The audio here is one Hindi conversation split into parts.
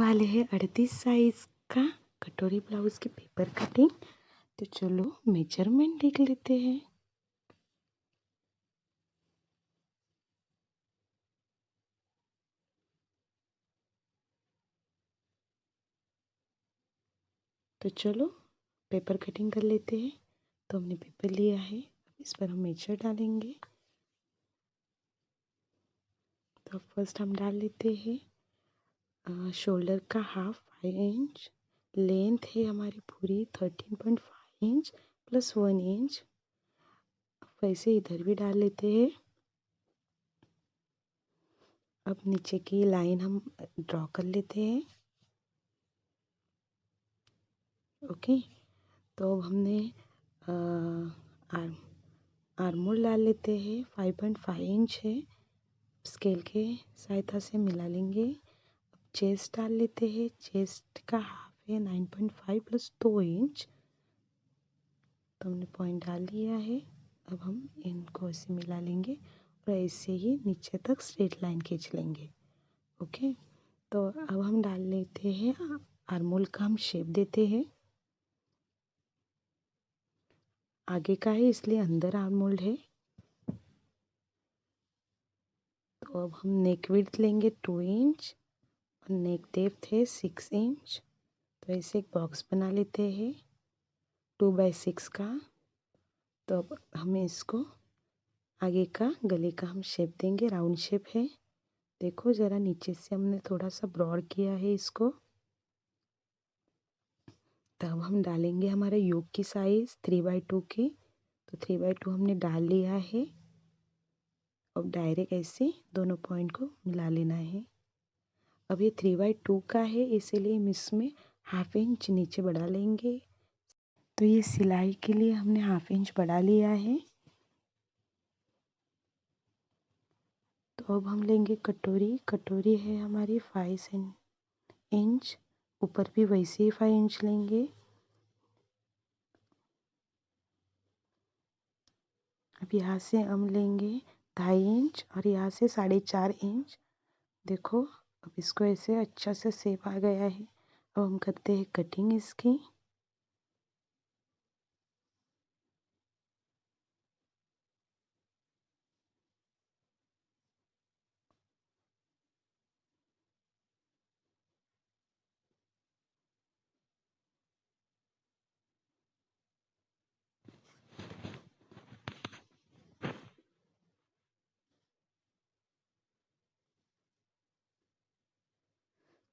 वाले हैं 38 साइज का कटोरी ब्लाउज की पेपर कटिंग। तो चलो मेजरमेंट देख लेते हैं। तो चलो पेपर कटिंग कर लेते हैं। तो हमने पेपर लिया है, अब इस पर हम मेजर डालेंगे। तो फर्स्ट हम डाल लेते हैं शोल्डर का हाफ 5 इंच। लेंथ है हमारी पूरी 13.5 इंच प्लस 1 इंच। वैसे इधर भी डाल लेते हैं। अब नीचे की लाइन हम ड्रॉ कर लेते हैं। ओके, तो अब हमने आर्मोल डाल लेते हैं। 5.5 इंच है, स्केल के सहायता से मिला लेंगे। अब चेस्ट डाल लेते हैं। चेस्ट का हाफ है 9.5 प्लस 2 इंच। तो हमने पॉइंट डाल लिया है। अब हम इनको ऐसे मिला लेंगे और ऐसे ही नीचे तक स्ट्रेट लाइन खींच लेंगे। ओके, तो अब हम डाल लेते हैं आर्मोल का हम शेप देते हैं। आगे का है इसलिए अंदर आर्मोल है। तो अब हम नेक विड्थ लेंगे 2 इंच और नेक डेप्थ है 6 इंच। तो ऐसे एक बॉक्स बना लेते हैं 2/6 का। तो अब हमें इसको आगे का गले का हम शेप देंगे, राउंड शेप है। देखो ज़रा नीचे से हमने थोड़ा सा ब्रॉड किया है इसको। तब हम डालेंगे हमारा योक की साइज़ 3/2 की। तो 3/2 हमने डाल लिया है। अब डायरेक्ट ऐसे दोनों पॉइंट को मिला लेना है। अब ये 3/2 का है इसीलिए हम इसमें हाफ इंच नीचे बढ़ा लेंगे। तो ये सिलाई के लिए हमने हाफ इंच बढ़ा लिया है। तो अब हम लेंगे कटोरी। कटोरी है हमारी 5 इंच, ऊपर भी वैसे ही 5 इंच लेंगे। अब यहाँ से हम लेंगे 2.5 इंच और यहाँ से 4.5 इंच। देखो अब इसको ऐसे अच्छा से शेप आ गया है। अब हम करते हैं कटिंग इसकी।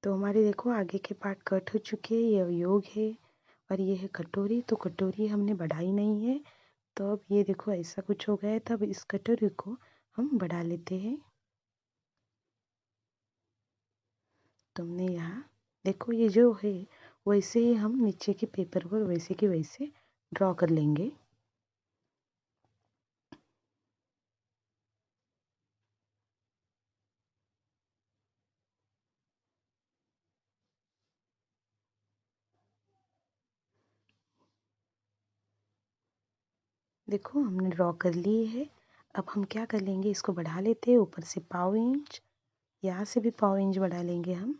तो हमारे देखो आगे के पार्ट कट हो चुके हैं। ये योग है और ये है कटोरी। तो कटोरी हमने बढ़ाई नहीं है। तो अब ये देखो ऐसा कुछ हो गया है। तब इस कटोरी को हम बढ़ा लेते हैं। तुमने यहाँ देखो ये जो है वैसे ही हम नीचे के पेपर पर वैसे के वैसे ड्रॉ कर लेंगे। देखो हमने ड्रॉ कर लिए है। अब हम क्या कर लेंगे, इसको बढ़ा लेते हैं ऊपर से 1/4 इंच। यहाँ से भी 1/4 इंच बढ़ा लेंगे हम।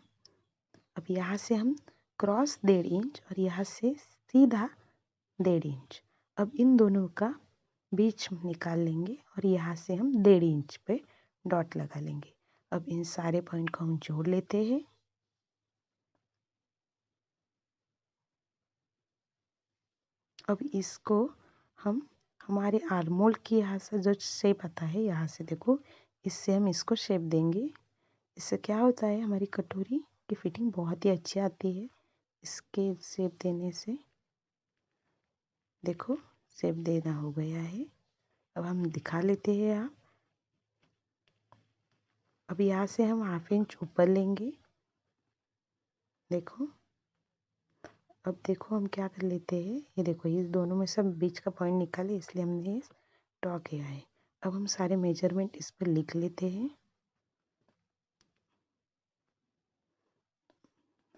अब यहाँ से हम क्रॉस 1.5 इंच और यहाँ से सीधा 1.5 इंच। अब इन दोनों का बीच निकाल लेंगे और यहाँ से हम 1.5 इंच पे डॉट लगा लेंगे। अब इन सारे पॉइंट को हम जोड़ लेते हैं। अब इसको हम हमारे आर्मोल की यहाँ से जो शेप आता है यहाँ से देखो इससे हम इसको शेप देंगे। इससे क्या होता है हमारी कटोरी की फिटिंग बहुत ही अच्छी आती है इसके शेप देने से। देखो शेप देना हो गया है। अब हम दिखा लेते हैं आप। अब यहाँ से हम हाफ इंच ऊपर लेंगे। देखो अब देखो हम क्या कर लेते हैं, ये देखो ये दोनों में सब बीच का पॉइंट निकाले इसलिए हमने ये ड्रॉ किया है। अब हम सारे मेजरमेंट इस पर लिख लेते हैं।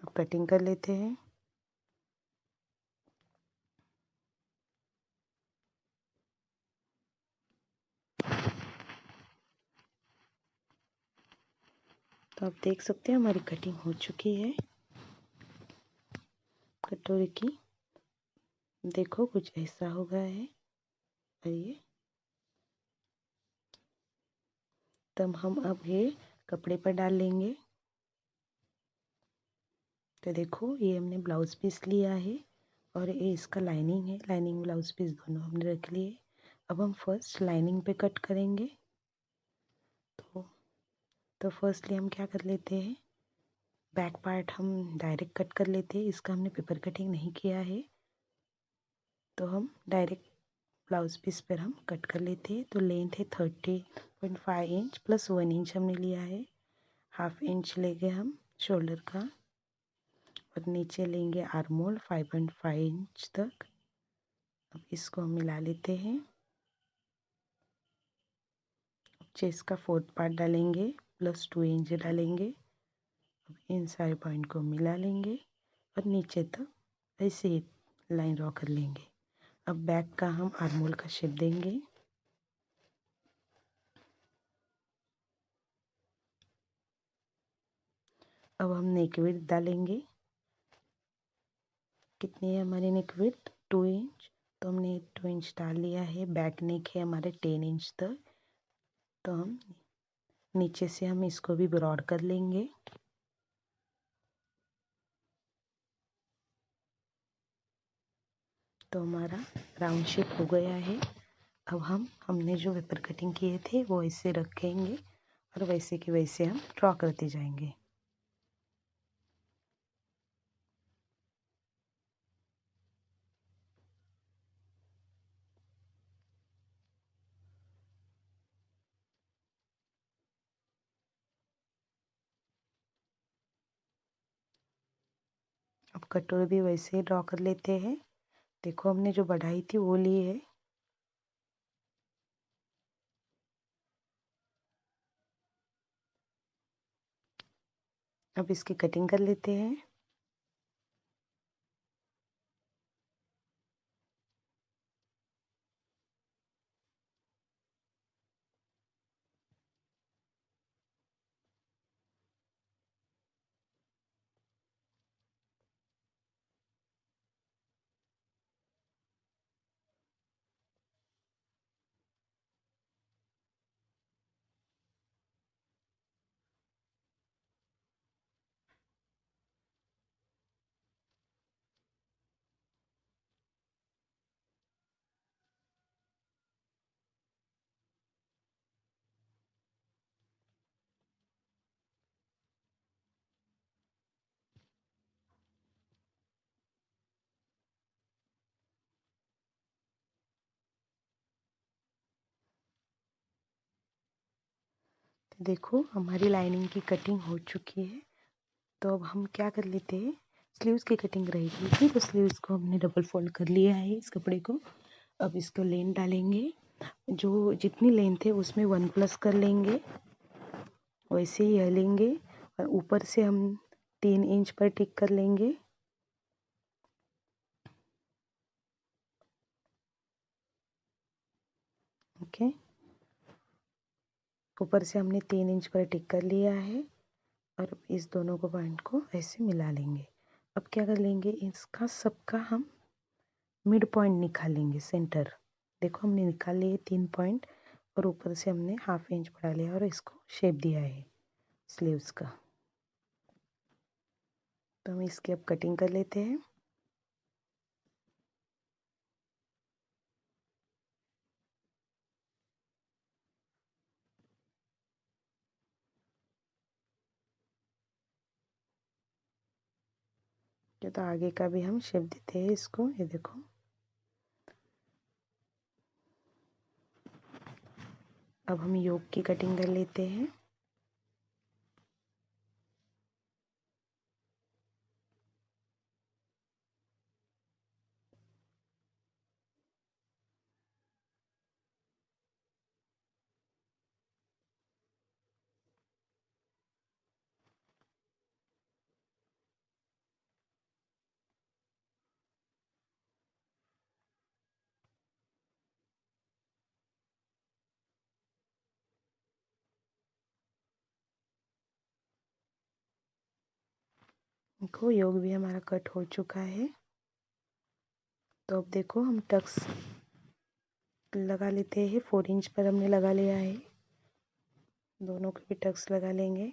अब कटिंग कर लेते हैं। तो आप देख सकते हैं हमारी कटिंग हो चुकी है। कटोरी की। देखो कुछ ऐसा हो गया है। और ये तब हम अब ये कपड़े पर डाल लेंगे। तो देखो ये हमने ब्लाउज पीस लिया है और ये इसका लाइनिंग है। लाइनिंग ब्लाउज पीस दोनों हमने रख लिए। अब हम फर्स्ट लाइनिंग पे कट करेंगे। तो फर्स्टली हम क्या कर लेते हैं, बैक पार्ट हम डायरेक्ट कट कर लेते हैं। इसका हमने पेपर कटिंग नहीं किया है, तो हम डायरेक्ट ब्लाउज पीस पर हम कट कर लेते हैं। तो लेंथ है 30.5 इंच प्लस 1 इंच हमने लिया है। हाफ इंच लेंगे हम शोल्डर का और नीचे लेंगे आर्म होल 5.5 इंच तक। अब इसको हम मिला लेते हैं। चेस्ट का 4th पार्ट डालेंगे प्लस 2 इंच डालेंगे। अब इन सारे पॉइंट को मिला लेंगे और नीचे तक ऐसे ही लाइन ड्रॉ कर लेंगे। अब बैक का हम आर्म होल का शेप देंगे। अब हम नेक विड्थ डालेंगे। कितनी है हमारी नेक विड्थ, 2 इंच। तो हमने 2 इंच डाल लिया है। बैक नेक है हमारे 10 इंच तक। तो हम नीचे से हम इसको भी ब्रॉड कर लेंगे। तो हमारा राउंड शेप हो गया है। अब हमने जो पेपर कटिंग किए थे वो ऐसे रखेंगे और वैसे के वैसे हम ड्रॉ करते जाएंगे। अब कटोरी भी वैसे ही ड्रॉ कर लेते हैं। देखो हमने जो बढ़ाई थी वो ली है। अब इसकी कटिंग कर लेते हैं। देखो हमारी लाइनिंग की कटिंग हो चुकी है। तो अब हम क्या कर लेते हैं, स्लीव्स की कटिंग रहेगी थी तो स्लीव्स को हमने डबल फोल्ड कर लिया है इस कपड़े को। अब इसको लेंथ डालेंगे। जो जितनी लेंथ है उसमें 1 प्लस कर लेंगे। वैसे ही यह लेंगे और ऊपर से हम 3 इंच पर टिक कर लेंगे। ओके, ऊपर से हमने 3 इंच पर टिक कर लिया है और इस दोनों को पॉइंट को ऐसे मिला लेंगे। अब क्या कर लेंगे, इसका सबका हम मिड पॉइंट निकालेंगे, सेंटर। देखो हमने निकाल लिए 3 पॉइंट और ऊपर से हमने हाफ इंच बढ़ा लिया और इसको शेप दिया है स्लीव्स का। तो हम इसकी अब कटिंग कर लेते हैं। तो आगे का भी हम शेप देते हैं इसको। ये देखो अब हम योक की कटिंग कर लेते हैं। देखो योग भी हमारा कट हो चुका है। तो अब देखो हम टक्स लगा लेते हैं। 4 इंच पर हमने लगा लिया है, दोनों के भी टक्स लगा लेंगे।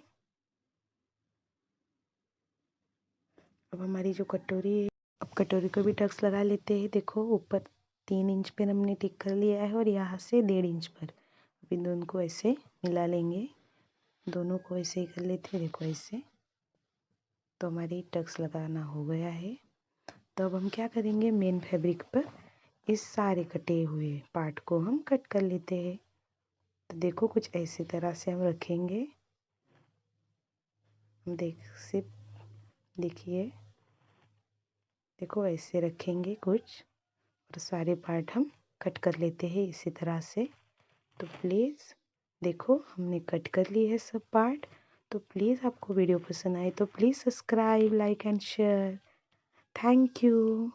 अब हमारी जो कटोरी है, अब कटोरी को भी टक्स लगा लेते हैं। देखो ऊपर 3 इंच पर हमने टिक कर लिया है और यहाँ से 1.5 इंच पर। अब इन दोनों को ऐसे मिला लेंगे, दोनों को ऐसे ही कर लेते हैं। देखो ऐसे, तो हमारी टक्स लगाना हो गया है। तो अब हम क्या करेंगे, मेन फैब्रिक पर इस सारे कटे हुए पार्ट को हम कट कर लेते हैं। तो देखो कुछ ऐसी तरह से हम रखेंगे। हम देखिए, देखो ऐसे रखेंगे कुछ, और सारे पार्ट हम कट कर लेते हैं इसी तरह से। तो प्लीज़ देखो हमने कट कर ली है सब पार्ट। तो प्लीज़ आपको वीडियो पसंद आए तो please subscribe, like and share. Thank you.